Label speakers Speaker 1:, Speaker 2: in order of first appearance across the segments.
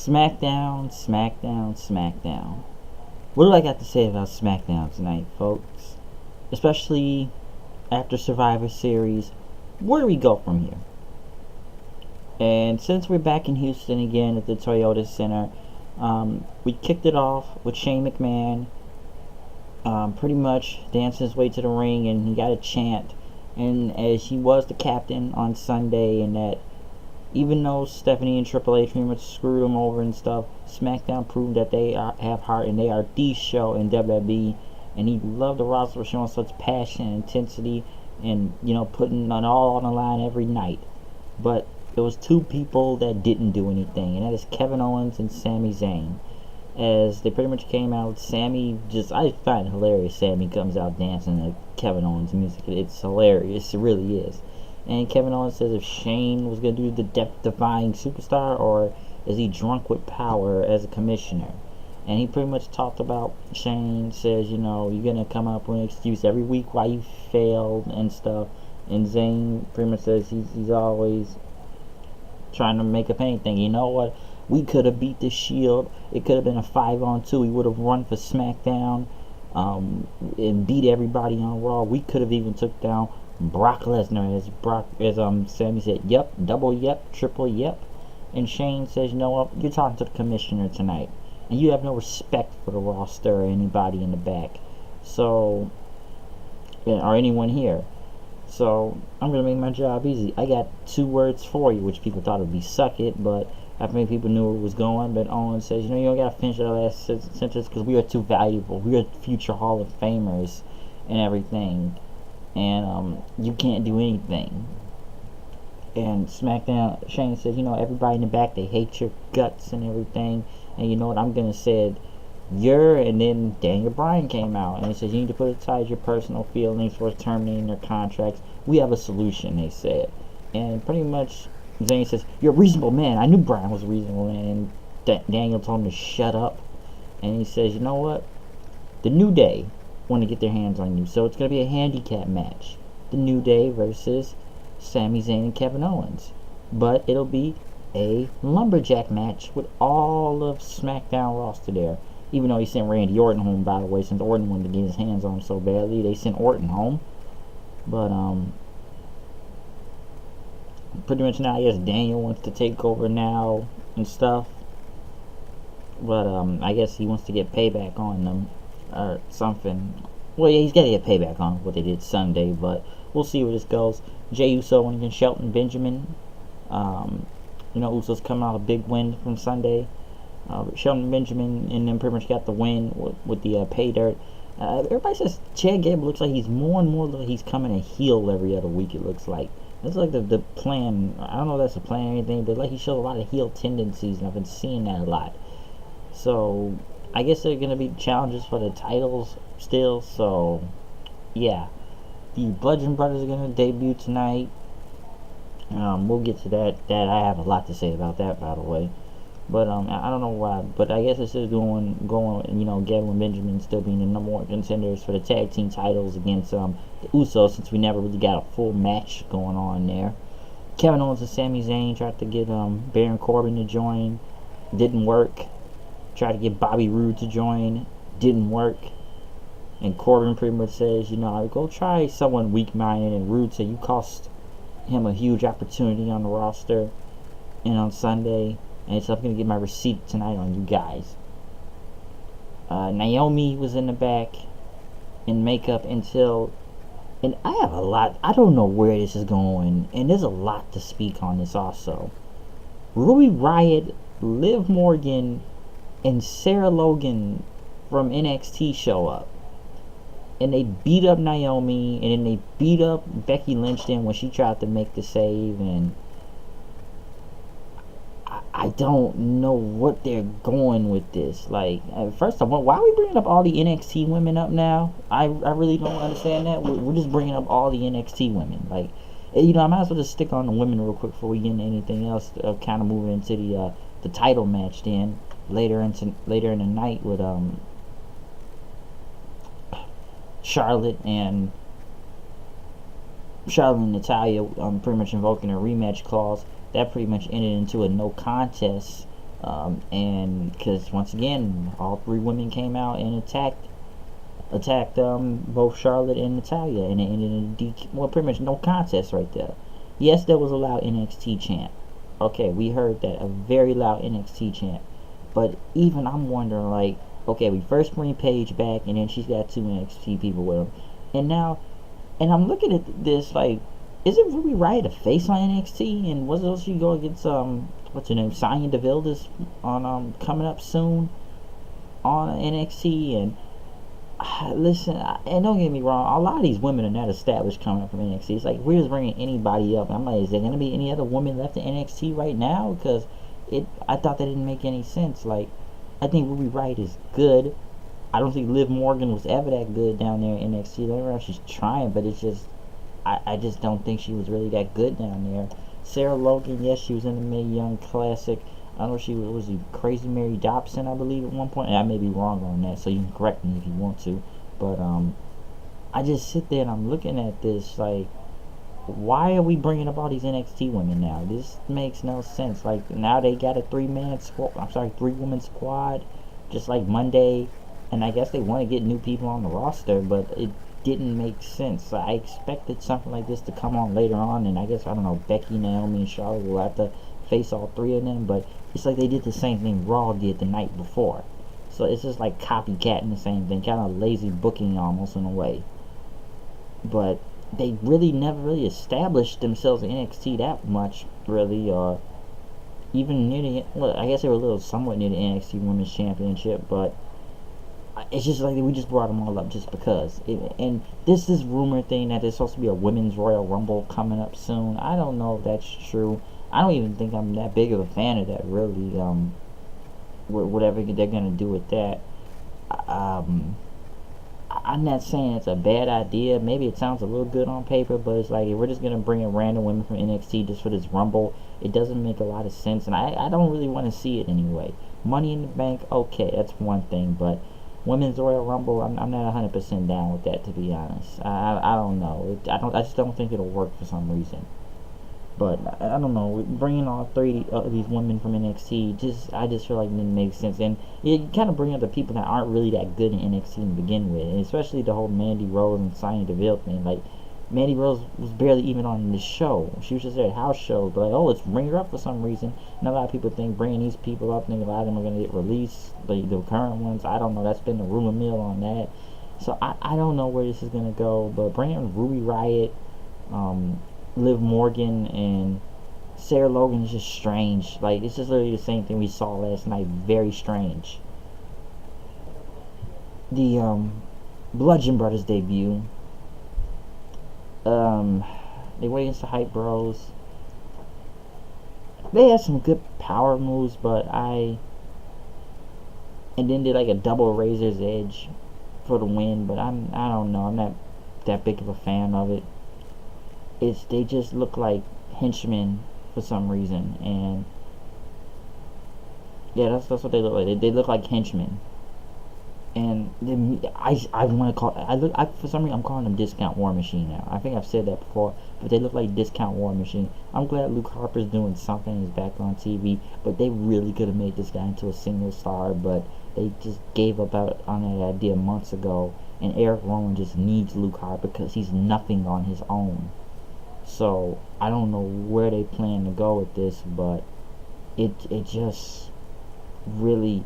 Speaker 1: Smackdown, Smackdown, Smackdown. What do I got to say about Smackdown tonight, folks? Especially after Survivor Series. Where do we go from here? And since we're back in Houston again at the Toyota Center, we kicked it off with Shane McMahon pretty much dancing his way to the ring, and he got a chant. And as he was the captain on Sunday, and that even though Stephanie and Triple H pretty much screwed him over and stuff, SmackDown proved that they have heart and they are the show in WWE. And he loved the roster for showing such passion and intensity, and putting it all on the line every night. But there was two people that didn't do anything, and that is Kevin Owens and Sami Zayn. As they pretty much came out, Sami I find it hilarious. Sami comes out dancing to Kevin Owens music. It's hilarious. It really is. And Kevin Owens says if Shane was going to do the death-defying superstar, or is he drunk with power as a commissioner? And he pretty much talked about Shane, says, you're going to come up with an excuse every week why you failed and stuff. And Zayn pretty much says he's always trying to make up anything. You know what? We could have beat the Shield. It could have been a 5-on-2. We would have run for SmackDown and beat everybody on Raw. We could have even took down Brock Lesnar, as Sami said, yep, double yep, triple yep. And Shane says, you know what? You're talking to the commissioner tonight, and you have no respect for the roster or anybody in the back, or anyone here. So I'm gonna make my job easy. I got 2 words for you, which people thought would be suck it, but after many people knew where it was going. But Owens says, you don't gotta finish that last sentence because we are too valuable. We are future Hall of Famers and everything, and you can't do anything. And SmackDown, Shane says, everybody in the back, they hate your guts and everything. And you know what? I'm gonna say it. And then Daniel Bryan came out and he says you need to put aside your personal feelings for terminating their contracts. We have a solution, they said. And pretty much Zayn says, you're a reasonable man. I knew Bryan was a reasonable man. And Daniel told him to shut up. And he says, you know what? The New Day want to get their hands on you. So it's going to be a handicap match. The New Day versus Sami Zayn and Kevin Owens. But it'll be a lumberjack match with all of SmackDown roster there. Even though he sent Randy Orton home, by the way, since Orton wanted to get his hands on him so badly, they sent Orton home. But pretty much now, I guess Daniel wants to take over now and stuff. But I guess he wants to get payback on them or something. Well, yeah, he's got to get payback on what they did Sunday, but we'll see where this goes. Jey Uso went against Shelton Benjamin. Uso's coming out a big win from Sunday. Shelton Benjamin and then pretty much got the win with the pay dirt. Everybody says Chad Gable looks like he's more and more like he's coming a heel every other week, it looks like. That's like the plan. I don't know if that's a plan or anything, but like he shows a lot of heel tendencies, and I've been seeing that a lot. So I guess there are going to be challenges for the titles still. So yeah, the Bludgeon Brothers are going to debut tonight. We'll get to that. I have a lot to say about that, by the way. But I don't know why, but I guess it's just going. Gable and Benjamin still being the number 1 contenders for the tag team titles against the Usos, since we never really got a full match going on there. Kevin Owens and Sami Zayn tried to get Baron Corbin to join, didn't work. Tried to get Bobby Roode to join, didn't work. And Corbin pretty much says, go try someone weak-minded, and Roode said you cost him a huge opportunity on the roster and on Sunday. And so I'm going to get my receipt tonight on you guys. Naomi was in the back in makeup and I have a lot. I don't know where this is going. And there's a lot to speak on this also. Ruby Riott, Liv Morgan, and Sarah Logan from NXT show up. And they beat up Naomi. And then they beat up Becky Lynch then when she tried to make the save. And I don't know what they're going with this. Like, first of all, why are we bringing up all the NXT women up now? I really don't understand that. We're just bringing up all the NXT women. Like, I might as well just stick on the women real quick before we get into anything else. Kind of moving into the title match then later in the night with Charlotte and Natalya pretty much invoking a rematch clause. That pretty much ended into a no contest And because once again, all three women came out and attacked both Charlotte and Natalya, and it ended in well, pretty much no contest right there. Yes, there was a loud NXT chant. Okay, we heard that, a very loud NXT chant. But even I'm wondering, like, okay, we first bring Paige back, and then she's got two NXT people with them, and now, and I'm looking at this like, is it Ruby Riott a face on NXT? And was it she go against what's her name, Sonya Deville, this on coming up soon on NXT? And listen, and don't get me wrong, a lot of these women are not established coming up from NXT. It's like, we're just bringing anybody up. I'm like, is there going to be any other woman left in NXT right now? Because I thought that didn't make any sense. Like, I think Ruby Riott is good. I don't think Liv Morgan was ever that good down there in NXT. Don't know if she's trying, but it's just, I just don't think she was really that good down there. Sarah Logan, yes, she was in the Mae Young Classic. I don't know if she was Crazy Mary Dobson, I believe, at one point. And I may be wrong on that, so you can correct me if you want to. But I just sit there and I'm looking at this like, why are we bringing up all these NXT women now? This makes no sense. Like, now they got a three-woman squad, just like Monday. And I guess they want to get new people on the roster, but it didn't make sense. I expected something like this to come on later on, and I guess, I don't know, Becky, Naomi, and Charlotte will have to face all three of them, but it's like they did the same thing Raw did the night before. So it's just like copycatting the same thing, kind of lazy booking almost in a way. But they really never really established themselves in NXT that much, really, or even near the, well, I guess they were a little somewhat near the NXT Women's Championship, but it's just like we just brought them all up just because. And this is rumor thing that there's supposed to be a Women's Royal Rumble coming up soon. I don't know if that's true. I don't even think I'm that big of a fan of that, really. Whatever they're gonna do with that, I'm not saying it's a bad idea. Maybe it sounds a little good on paper, but it's like, if we're just gonna bring in random women from NXT just for this Rumble, it doesn't make a lot of sense, and I don't really want to see it anyway. Money in the Bank, okay, that's one thing, but Women's Royal Rumble, I'm not 100% down with that, to be honest. I don't know. I just don't think it'll work for some reason. But I don't know, bringing all three of these women from NXT, I just feel like it didn't make sense. And you kind of bring up the people that aren't really that good in NXT to begin with, and especially the whole Mandy Rose and Sonya Deville thing. Like, Mandy Rose was barely even on the show. She was just there at house shows, but like, oh, let's bring her up for some reason. And a lot of people think bringing these people up, think a lot of them are going to get released, the current ones. I don't know, that's been the rumor mill on that. So I don't know where this is going to go, but bringing Ruby Riott, Liv Morgan, and Sarah Logan is just strange. Like, it's just literally the same thing we saw last night. Very strange. The Bludgeon Brothers debut. They went against the Hype Bros. They had some good power moves, but and then did like a double Razor's Edge for the win. But I don't know. I'm not that big of a fan of it. They just look like henchmen for some reason, and yeah, that's what they look like. They look like henchmen, and I want to call for some reason I'm calling them Discount War Machine now. I think I've said that before, but they look like Discount War Machine. I'm glad Luke Harper's doing something and is back on TV, but they really could have made this guy into a single star, but they just gave up on that idea months ago. And Eric Rowan just needs Luke Harper because he's nothing on his own. So I don't know where they plan to go with this, but it just really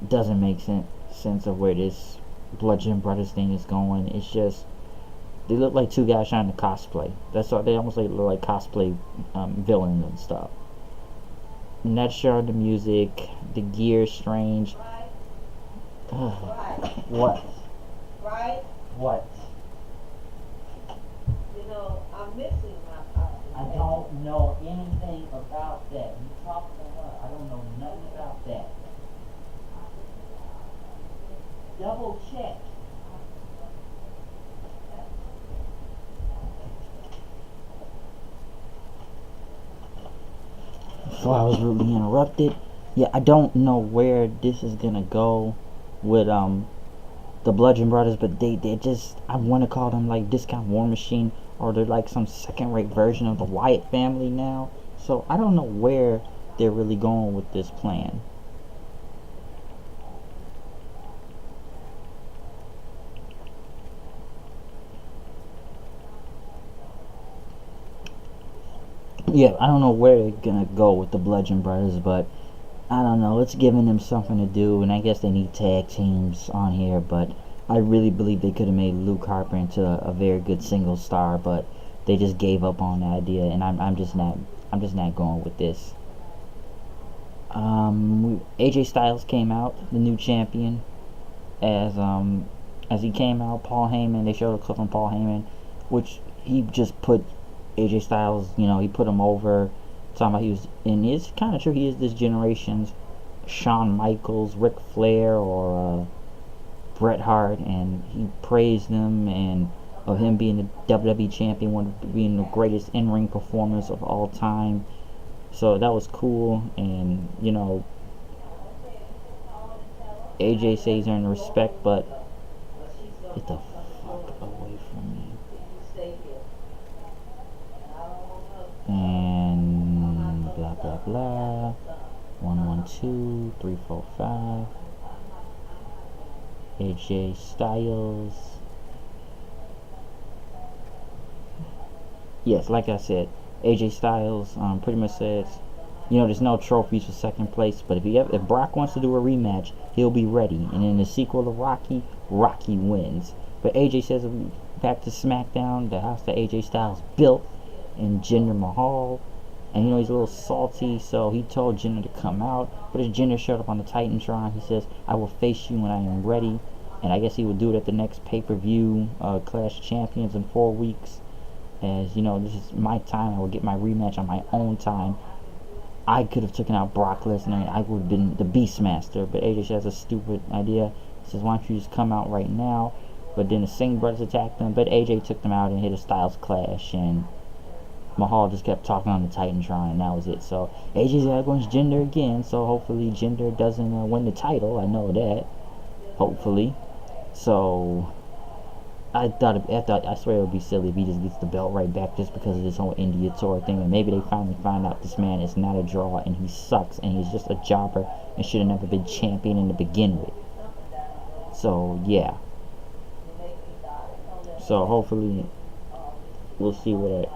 Speaker 1: doesn't make sense of where this Bludgeon Brothers thing is going. It's just, they look like two guys trying to cosplay. That's all. They almost look like cosplay villains and stuff. Not sure on the music. The gear is strange. What?
Speaker 2: Right?
Speaker 1: What?
Speaker 2: You know, I'm missing my car.
Speaker 1: I don't know anything about that. You talk to her. I don't know nothing about that. Double check. So I was really interrupted. Yeah, I don't know where this is gonna go with the Bludgeon Brothers, but they just, I want to call them like Discount War Machine, or they're like some second-rate version of the Wyatt family now. So I don't know where they're really going with this plan. Yeah, I don't know where they're gonna go with the Bludgeon Brothers, but I don't know. It's giving them something to do, and I guess they need tag teams on here. But I really believe they could have made Luke Harper into a very good single star, but they just gave up on the idea, and I'm just not going with this. AJ Styles came out, the new champion, as he came out. Paul Heyman, they showed a clip on Paul Heyman, which he just put AJ Styles, he put him over. Talking about he was, and it's kind of true, he is this generation's Shawn Michaels, Ric Flair, or Bret Hart, and he praised him and of him being the WWE champion, one of being the greatest in-ring performers of all time. So that was cool, and AJ says he's earned respect, but get the fuck away from me. And blah blah blah. 1 1 2 3 4 5. AJ Styles. Yes, like I said, AJ Styles pretty much says, there's no trophies for second place, but if Brock wants to do a rematch, he'll be ready. And in the sequel of Rocky, Rocky wins. But AJ says, back to SmackDown, the house that AJ Styles built, and Jinder Mahal. And he's a little salty, so he told Jinder to come out. But as Jinder showed up on the Titantron, he says, I will face you when I am ready. And I guess he will do it at the next pay-per-view, Clash of Champions in 4 weeks. As this is my time, I will get my rematch on my own time. I could have taken out Brock Lesnar, I would have been the Beastmaster. But AJ has a stupid idea. He says, why don't you just come out right now? But then the Singh brothers attacked them, but AJ took them out and hit a Styles Clash, and Mahal just kept talking on the Titantron, and that was it. So AJ's against Jinder again, so hopefully Jinder doesn't win the title. I know that. Hopefully. So I swear it would be silly if he just gets the belt right back just because of this whole India tour thing, and maybe they finally find out this man is not a draw and he sucks and he's just a jobber and should have never been champion in to begin with. So yeah. So hopefully we'll see where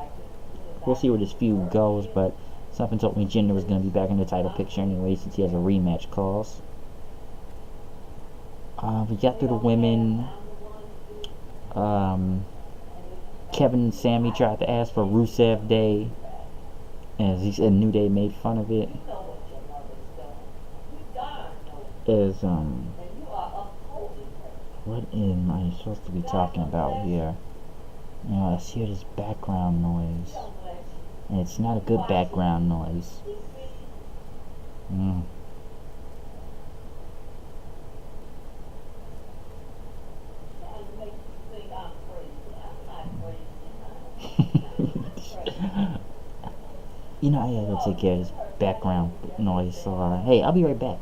Speaker 1: this feud goes, but something told me Jinder was going to be back in the title picture anyway, since he has a rematch clause. We got through the women. Kevin and Sami tried to ask for Rusev Day, as he said New Day made fun of it. What am I supposed to be talking about here? I hear this background noise, and it's not a good background noise. I gotta take care of this background noise, so hey, I'll be right back.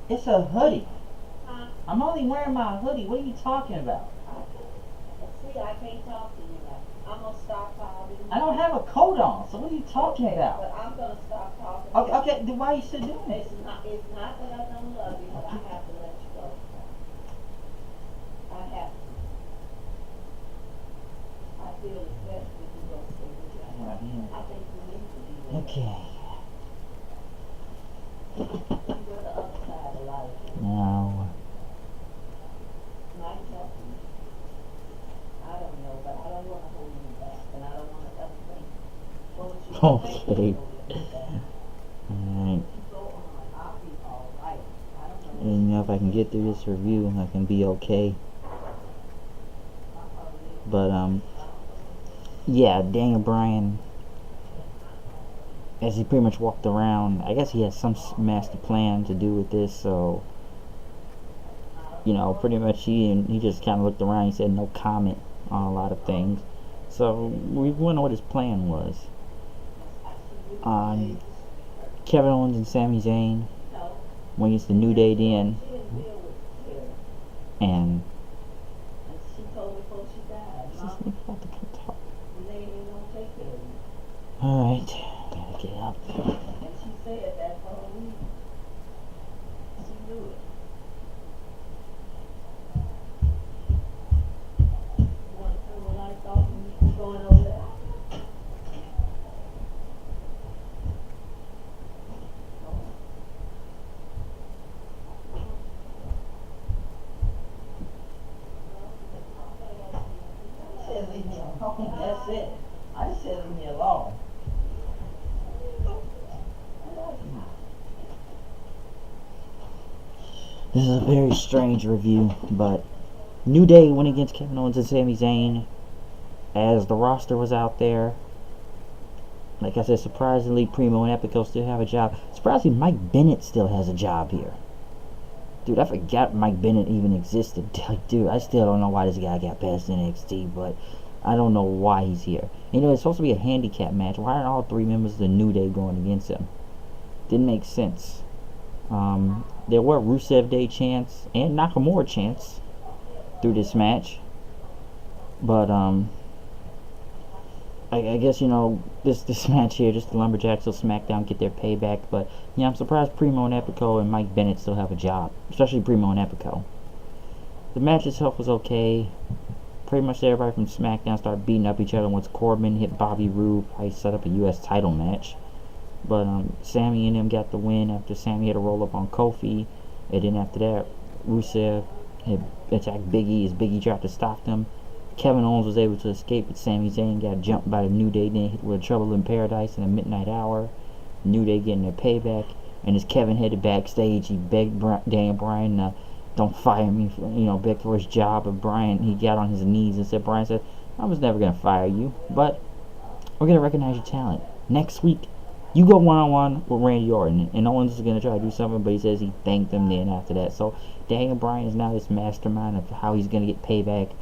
Speaker 1: It's a hoodie.
Speaker 2: Huh?
Speaker 1: I'm only wearing my hoodie. What are you talking about?
Speaker 2: See, I can't talk to you now. I'm gonna stop talking.
Speaker 1: I don't have a coat on, so what are you talking about?
Speaker 2: But I'm gonna stop talking.
Speaker 1: Okay, then why are you still doing it?
Speaker 2: It's not that I don't love you, but I have to let you go. I have to. I feel it's best if you go stay with you. I think you need to be there.
Speaker 1: Okay.
Speaker 2: You're the other side of life.
Speaker 1: Now.
Speaker 2: Might help you. I don't know, but I don't want to hold you back, and I don't want to ever think. Well,
Speaker 1: Okay. Alright.
Speaker 2: go on. I'll be all right. I don't know.
Speaker 1: And if I can get through this review, I can be okay.
Speaker 2: My father
Speaker 1: But yeah, Daniel Bryan, as he pretty much walked around, I guess he has some master plan to do with this. So pretty much he just kind of looked around. He said no comment on a lot of things. So we want to know what his plan was. Kevin Owens and Sami Zayn went against the New Day then, and
Speaker 2: she told me before she died,
Speaker 1: what's this nigga about to come talk?
Speaker 2: they ain't gonna take care of you.
Speaker 1: Alright, gotta get up.
Speaker 2: And she said that for a reason. She knew it. You want to turn the lights off and you going over there? I said leave me alone. That's it. I just said leave me alone.
Speaker 1: This is a very strange review, but New Day went against Kevin Owens and Sami Zayn as the roster was out there. Like I said, surprisingly, Primo and Epico still have a job. Surprisingly, Mike Bennett still has a job here. Dude, I forgot Mike Bennett even existed. Dude, I still don't know why this guy got past NXT, but I don't know why he's here. It's supposed to be a handicap match. Why aren't all three members of the New Day going against him? Didn't make sense. There were Rusev Day chants and Nakamura chants through this match. But, I guess, this match here, just the Lumberjacks will SmackDown get their payback. But, I'm surprised Primo and Epico and Mike Bennett still have a job. Especially Primo and Epico. The match itself was okay. Pretty much everybody from SmackDown started beating up each other once Corbin hit Bobby Roode. Probably set up a U.S. title match. But, Sammy and them got the win after Sammy had a roll up on Kofi. And then after that, Rusev had attacked Big E as Big E tried to stop them. Kevin Owens was able to escape, but Sami Zayn got jumped by the New Day, then hit with Trouble in Paradise in the midnight hour. New Day getting their payback. And as Kevin headed backstage, he begged Daniel Bryan, don't fire me, begged for his job. But Bryan, he got on his knees and Bryan said, I was never going to fire you, but we're going to recognize your talent. Next week, you go one-on-one with Randy Orton. And Owens is going to try to do something, but he says he thanked him then after that. So Daniel Bryan is now this mastermind of how he's going to get payback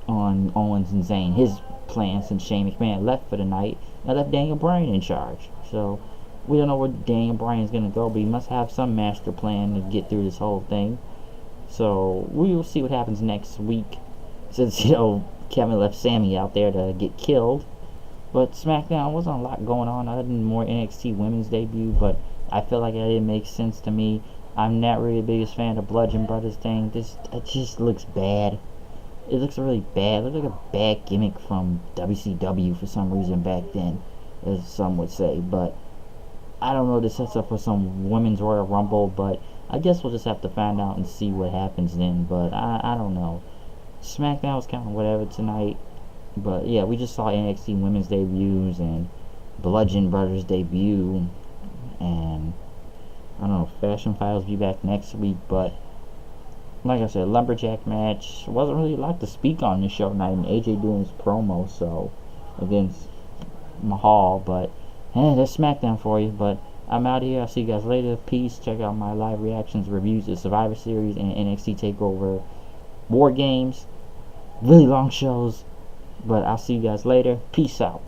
Speaker 1: on Owens and Zayn. His plan since Shane McMahon left for the night and left Daniel Bryan in charge. So we don't know where Daniel Bryan's going to go, but he must have some master plan to get through this whole thing. So we will see what happens next week, since Kevin left Sammy out there to get killed. But SmackDown wasn't a lot going on other than more NXT women's debut, but I feel like that didn't make sense to me. I'm not really the biggest fan of Bludgeon Brothers thing. It just looks bad. It looks really bad. It looks like a bad gimmick from WCW for some reason back then, as some would say. But I don't know, this sets up for some Women's Royal Rumble, but I guess we'll just have to find out and see what happens then. But I don't know. SmackDown was kind of whatever tonight. But yeah, we just saw NXT women's debuts and Bludgeon Brothers debut. And I don't know, Fashion Files be back next week. But like I said, Lumberjack match. Wasn't really a lot to speak on this show tonight. And AJ doing his promo, so against Mahal. But that's SmackDown for you. But I'm out of here. I'll see you guys later. Peace. Check out my live reactions, reviews of Survivor Series and NXT TakeOver War Games. Really long shows. But I'll see you guys later. Peace out.